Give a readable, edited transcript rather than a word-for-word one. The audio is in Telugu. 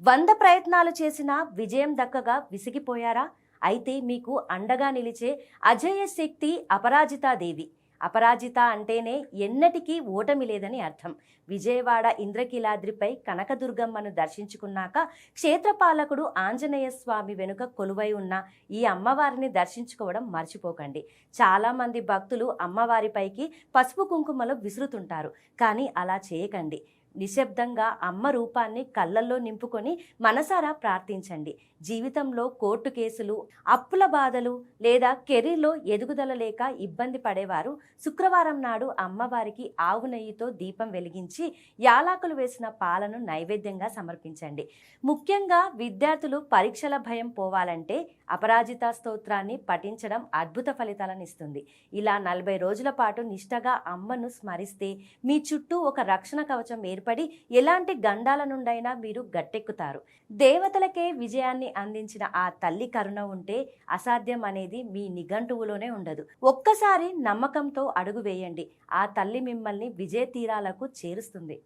100 ప్రయత్నాలు చేసినా విజయం దక్కగా విసిగిపోయారా? అయితే మీకు అండగా నిలిచే అజేయ శక్తి అపరాజితాదేవి. అపరాజిత అంటేనే ఎన్నటికీ ఓటమి లేదని అర్థం. విజయవాడ ఇంద్రకీలాద్రిపై కనకదుర్గమ్మను దర్శించుకున్నాక క్షేత్రపాలకుడు ఆంజనేయ స్వామి వెనుక కొలువై ఉన్న ఈ అమ్మవారిని దర్శించుకోవడం మర్చిపోకండి. చాలామంది భక్తులు అమ్మవారిపైకి పసుపు కుంకుమలు విసురుతుంటారు, కానీ అలా చేయకండి. నిశ్శబ్దంగా అమ్మ రూపాన్ని కళ్ళల్లో నింపుకొని మనసారా ప్రార్థించండి. జీవితంలో కోర్టు కేసులు, అప్పుల బాధలు లేదా కెరీర్లో ఎదుగుదల లేక ఇబ్బంది పడేవారు శుక్రవారం నాడు అమ్మవారికి ఆవు నెయ్యితో దీపం వెలిగించి యాలకులు వేసిన పాలను నైవేద్యంగా సమర్పించండి. ముఖ్యంగా విద్యార్థులు పరీక్షల భయం పోవాలంటే అపరాజిత స్తోత్రాన్ని పఠించడం అద్భుత ఫలితాలను ఇస్తుంది. ఇలా 40 రోజుల పాటు నిష్టగా అమ్మను స్మరిస్తే మీ చుట్టూ ఒక రక్షణ కవచం ఏర్పడి ఎలాంటి గండాల నుండైనా మీరు గట్టెక్కుతారు. దేవతలకే విజయాన్ని అందించిన ఆ తల్లి కరుణ ఉంటే అసాధ్యం అనేది మీ నిఘంటువులోనే ఉండదు. ఒక్కసారి నమ్మకంతో అడుగు వేయండి. ఆ తల్లి మిమ్మల్ని విజయ తీరాలకు చేరుస్తుంది.